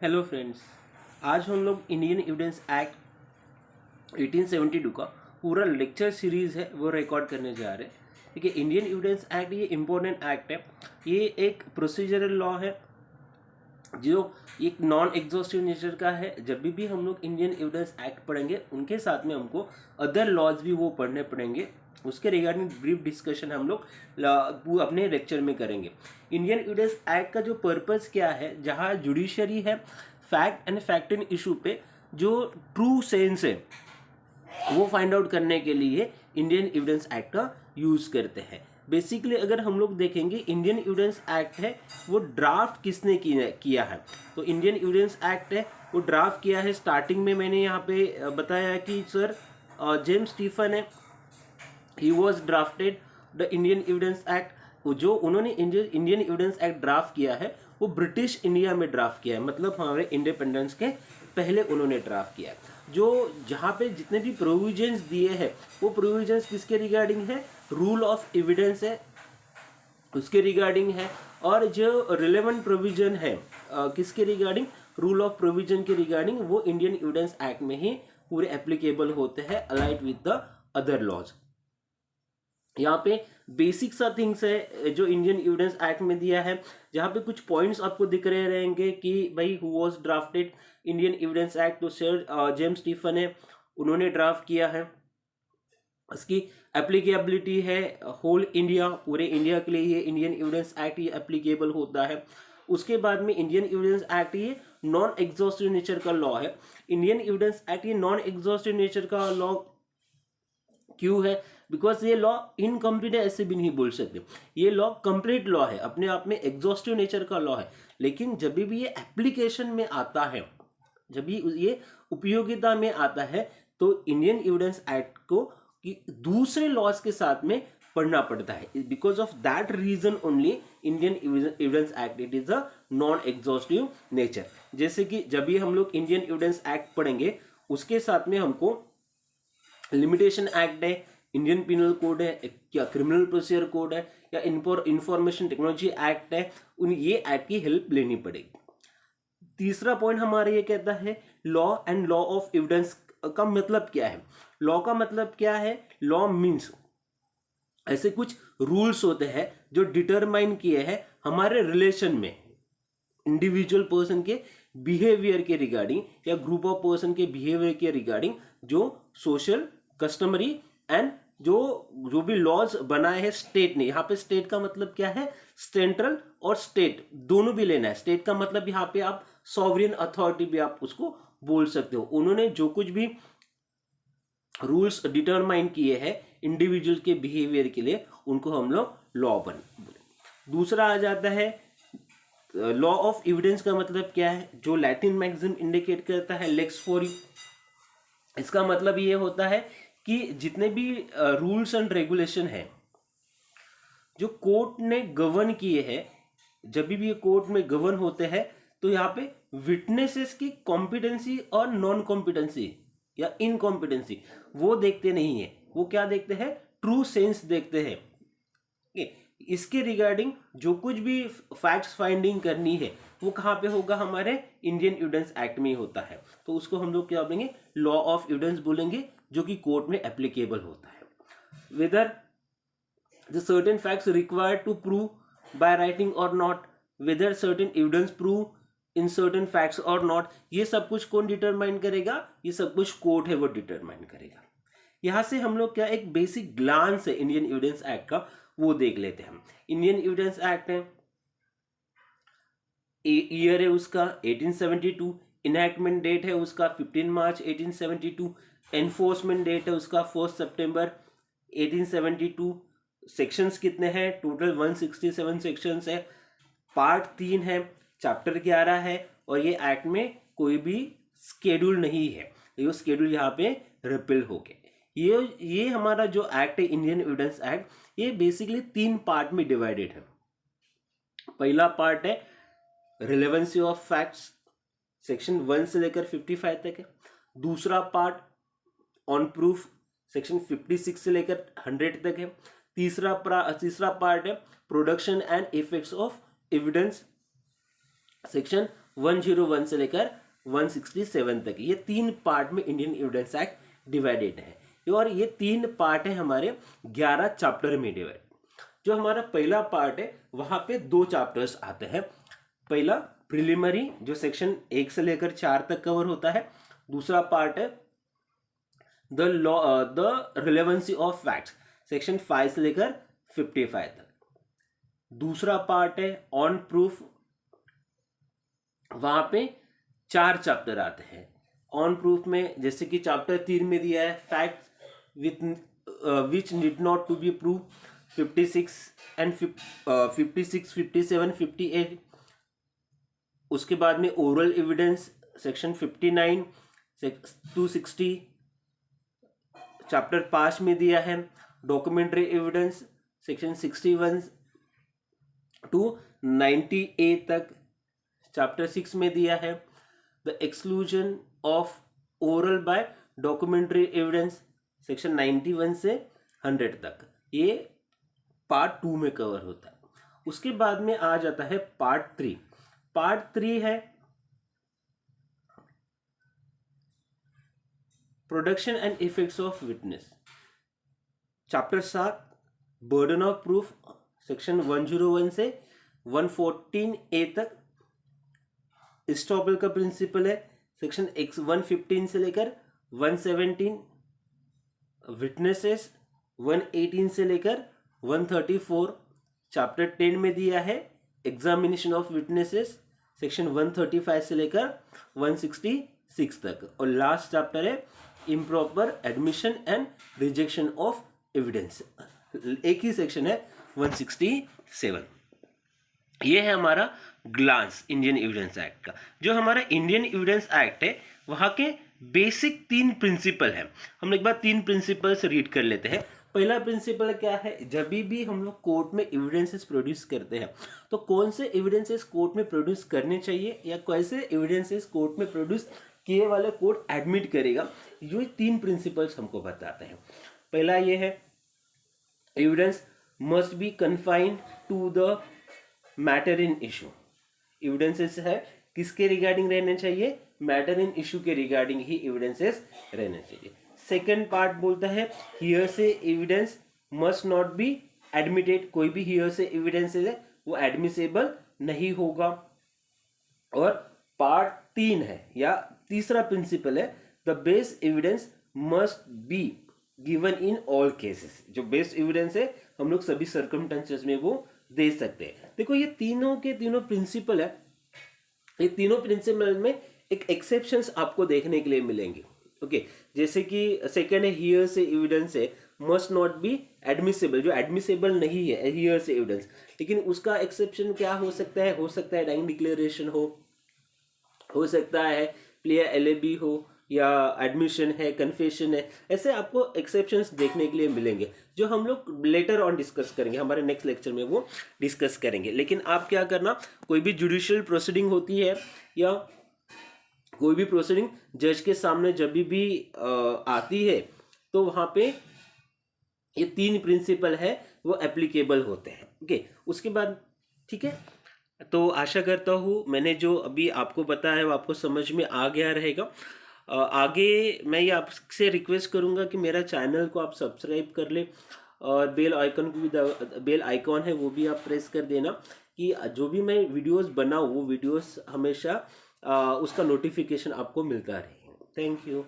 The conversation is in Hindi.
Hello friends. आज हम लोग इंडियन एविडेंस एक्ट 1872 का पूरा लेक्चर सीरीज है वो रिकॉर्ड करने जा रहे हैं। देखिए, इंडियन एविडेंस एक्ट ये इम्पोर्टेंट एक्ट है। ये एक प्रोसीजरल लॉ है जो एक नॉन एग्जॉस्टिव नेचर का है। जब भी हम लोग इंडियन एविडेंस एक्ट पढ़ेंगे उनके साथ में हमको अदर लॉज भी वो पढ़ने पड़ेंगे। उसके रिगार्डिंग ब्रीफ डिस्कशन हम लोग अपने लेक्चर में करेंगे। इंडियन एविडेंस एक्ट का जो पर्पस क्या है, जहाँ जुडिशरी है fact and fact in issue पे जो ट्रू सेंस है वो फाइंड आउट करने के लिए इंडियन एविडेंस एक्ट का यूज करते हैं। बेसिकली अगर हम लोग देखेंगे इंडियन एविडेंस एक्ट है वो ड्राफ्ट किसने किया है, तो इंडियन एविडेंस एक्ट है वो ड्राफ्ट किया है। स्टार्टिंग में मैंने यहाँ पे बताया कि सर जेम्स स्टीफन है, he was drafted the Indian evidence act. जो उन्होंने इंडियन एविडेंस एक्ट ड्राफ्ट किया है वो ब्रिटिश इंडिया में ड्राफ्ट किया है, मतलब हमारे इंडिपेंडेंस के पहले उन्होंने ड्राफ्ट किया है। जो जहाँ पे जितने भी प्रोविजंस दिए हैं वो प्रोविजंस किसके रिगार्डिंग है, रूल ऑफ एविडेंस है उसके रिगार्डिंग है। और जो रिलेवेंट प्रोविजन है किसके रिगार्डिंग, रूल ऑफ प्रोविजन के रिगार्डिंग, वो इंडियन एविडेंस एक्ट में ही पूरे एप्लीकेबल होते हैं allied with the other laws. यहाँ पे बेसिक सा थिंग्स है जो इंडियन एविडेंस एक्ट में दिया है, जहाँ पे कुछ पॉइंट्स आपको दिख रहे रहेंगे कि भाई who was drafted Indian evidence act, तो सर जेम्स स्टीफन है, उन्होंने ड्राफ्ट किया है। इसकी एप्लीकेबिलिटी है होल इंडिया, पूरे इंडिया के लिए ये इंडियन एविडेंस एक्ट ये एप्लीकेबल होता है। उसके बाद में इंडियन एविडेंस एक्ट ये नॉन एग्जॉस्टिव नेचर का लॉ है। इंडियन एविडेंस एक्ट ये नॉन एग्जॉस्टिव नेचर का लॉ क्यों है, बिकॉज ये लॉ इनकम्प्लीट है ऐसे भी नहीं बोल सकते। ये लॉ कंप्लीट लॉ है, अपने आप में एग्जॉस्टिव नेचर का लॉ है, लेकिन जब भी ये एप्लीकेशन में आता है, जब भी ये उपयोगिता में आता है, तो इंडियन एविडेंस एक्ट को दूसरे लॉज के साथ में पढ़ना पड़ता है। Because of that reason only Indian evidence act it is a non exhaustive nature. जैसे कि जब भी हम लोग इंडियन एविडेंस एक्ट पढ़ेंगे उसके साथ में हमको लिमिटेशन एक्ट है, इंडियन पिनल कोड है, क्या क्रिमिनल प्रोसीजर कोड है, या इंफॉर्मेशन टेक्नोलॉजी एक्ट है, उन ये एक्ट की हेल्प लेनी पड़ेगी। तीसरा पॉइंट हमारा ये कहता है law and law of evidence का मतलब क्या है। लॉ का मतलब क्या है, लॉ मीन्स ऐसे कुछ रूल्स होते हैं जो डिटरमाइन किए हैं हमारे रिलेशन में इंडिविजुअल पर्सन के बिहेवियर के रिगार्डिंग या ग्रुप ऑफ पर्सन के बिहेवियर के रिगार्डिंग, जो सोशल कस्टमरी एंड जो जो भी लॉज बनाए हैं स्टेट ने। यहाँ पे स्टेट का मतलब क्या है, सेंट्रल और स्टेट दोनों भी लेना है। स्टेट का मतलब यहाँ पे आप सॉवरेन अथॉरिटी भी आप उसको बोल सकते हो। उन्होंने जो कुछ भी रूल्स डिटरमाइन किए हैं इंडिविजुअल के बिहेवियर के लिए, उनको हम लोग लॉ बोले। दूसरा आ जाता है लॉ ऑफ एविडेंस का मतलब क्या है, जो लैटिन मैक्सिम इंडिकेट करता है लेक्स फोरी। इसका मतलब ये होता है कि जितने भी रूल्स एंड रेगुलेशन है जो कोर्ट ने गवर्न किए हैं, जब भी ये कोर्ट में गवर्न होते हैं, तो यहाँ पे विटनेसेस की कॉम्पिटेंसी और नॉन कॉम्पिटेंसी या इनकॉम्पिटेंसी वो देखते नहीं है। वो क्या देखते हैं, ट्रू सेंस देखते हैं। इसके रिगार्डिंग जो कुछ भी फैक्ट्स फाइंडिंग करनी है वो कहाँ पे होगा, हमारे इंडियन एविडेंस एक्ट में ही होता है। तो उसको हम लोग क्या बोलेंगे, लॉ ऑफ एविडेंस बोलेंगे, जो कि कोर्ट में एप्लीकेबल होता है। Whether the certain facts required to prove by writing or not, whether certain evidence prove in certain facts or not, ये सब कुछ कौन डिटरमाइन करेगा, ये सब कुछ कोर्ट है वो डिटरमाइन करेगा। यहाँ से हम लोग क्या एक बेसिक ग्लांस है इंडियन एविडेंस एक्ट का वो देख लेते हैं। इंडियन एविडेंस एक्ट है, ईयर है उसका 1872, इनैक्टमेंट डेट है उसका 15 मार्च 1872, एनफोर्समेंट डेट है उसका 1 सितंबर 1872। सेक्शंस कितने हैं, टोटल 167 सेक्शंस है। पार्ट 3 है, चैप्टर 11 है, और ये एक्ट में कोई भी स्केड्यूल नहीं है, ये स्केड्यूल यहाँ पे रिपील हो गए। ये हमारा जो एक्ट है इंडियन एविडेंस एक्ट, ये बेसिकली 3 पार्ट में डिवाइडेड है। पहला पार्ट है रिलेवेंसी ऑफ फैक्ट्स, सेक्शन 1 से लेकर 55 तक है। दूसरा पार्ट ऑन प्रूफ, सेक्शन 56 से लेकर 100 तक है। तीसरा पार्ट है production and effects of evidence, section 101 से लेकर 167 तक, ये 3 पार्ट में इंडियन एविडेंस एक्ट डिवाइडेड है। और ये 3 पार्ट है हमारे 11 चैप्टर में डिवाइड। जो हमारा पहला पार्ट है वहां पे 2 चैप्टर्स आते हैं। पहला प्रिलिमिनरी जो सेक्शन 1 से लेकर 4 तक कवर होता है। दूसरा पार्ट है the relevancy of facts, section 5 से लेकर 55 तक। दूसरा पार्ट है ऑन प्रूफ, वहां पे 4 चैप्टर आते हैं। ऑन प्रूफ में जैसे कि चैप्टर 3 में दिया है facts which need not to be prove, 56 and 56, 57, 58। उसके बाद में ओरल एविडेंस सेक्शन 59 260 चैप्टर 5 में दिया है। Documentary evidence section 61 to 90A तक चैप्टर 6 में दिया है। The exclusion of oral by documentary evidence section 91 से 100 तक, ये पार्ट 2 में कवर होता है। उसके बाद में आ जाता है पार्ट 3। पार्ट 3 है production and effects of witness, chapter 7 burden of proof section 101 से 114A तक। एस्टॉपेल का प्रिंसिपल है सेक्शन 115 से लेकर 117। विटनेसेस 118 से लेकर 134 चैप्टर 10 में दिया है। एग्जामिनेशन ऑफ विटनेसेस सेक्शन 135 से लेकर 166 तक। और लास्ट चैप्टर है improper admission and rejection of evidence, एक ही सेक्शन है 167। ये है हमारा ग्लांस इंडियन एविडेंस एक्ट का। जो हमारा इंडियन एविडेंस एक्ट है वहाँ के बेसिक 3 प्रिंसिपल हैं। हम एक बार 3 प्रिंसिपल्स रीड कर लेते हैं। पहला प्रिंसिपल क्या है, जब भी हम लोग कोर्ट में एविडेंसेस प्रोड्यूस करते हैं तो कौन से एविडेंसेस कोर्ट में प्रोड्यूस करने चाहिए या कैसे एविडेंसेस कोर्ट में प्रोड्यूस किए वाले कोर्ट एडमिट करेगा, ये 3 प्रिंसिपल्स हमको बताते हैं। पहला ये है evidence must be confined to the matter in issue. Evidences है किसके रिगार्डिंग रहने चाहिए, मैटर इन इशू के रिगार्डिंग ही एविडेंसेस रहने चाहिए। सेकंड पार्ट बोलता है hearsay evidence must not be admitted, कोई भी हियरसे एविडेंस है वो एडमिसेबल नहीं होगा। और पार्ट 3 है या तीसरा प्रिंसिपल है the best evidence must be given in all cases. जो बेस्ट एविडेंस है हम लोग सभी सर्कमस्टेंसेस में वो दे सकते हैं। देखो ये तीनों के तीनों प्रिंसिपल है, ये तीनों प्रिंसिपल में एक एक्सेप्शंस आपको देखने के लिए मिलेंगे। ओके, जैसे कि सेकंड है हियर से एविडेंस है मस्ट नॉट बी एडमिसेबल, जो एडमिसेबल नहीं है हियर से एविडेंस, लेकिन उसका एक्सेप्शन क्या हो सकता है, हो सकता है डाइंग डिक्लेरेशन हो सकता है प्लेयर एलएबी हो या एडमिशन है, कन्फेशन है। ऐसे आपको एक्सेप्शंस देखने के लिए मिलेंगे जो हम लोग लेटर ऑन डिस्कस करेंगे, हमारे नेक्स्ट लेक्चर में वो डिस्कस करेंगे। लेकिन आप क्या करना, कोई भी जुडिशियल प्रोसीडिंग होती है या कोई भी प्रोसीडिंग जज के सामने जब भी आती है तो वहाँ पे ये 3 प्रिंसिपल है वो एप्लीकेबल होते हैं। ओके, उसके बाद ठीक है, तो आशा करता हूँ मैंने जो अभी आपको बताया है वो आपको समझ में आ गया रहेगा। आगे मैं ये आपसे रिक्वेस्ट करूँगा कि मेरा चैनल को आप सब्सक्राइब कर ले और बेल आइकन को भी, बेल आइकॉन है वो भी आप प्रेस कर देना कि जो भी मैं वीडियोस बनाऊँ वो वीडियोस हमेशा उसका नोटिफिकेशन आपको मिलता रहे। Thank you.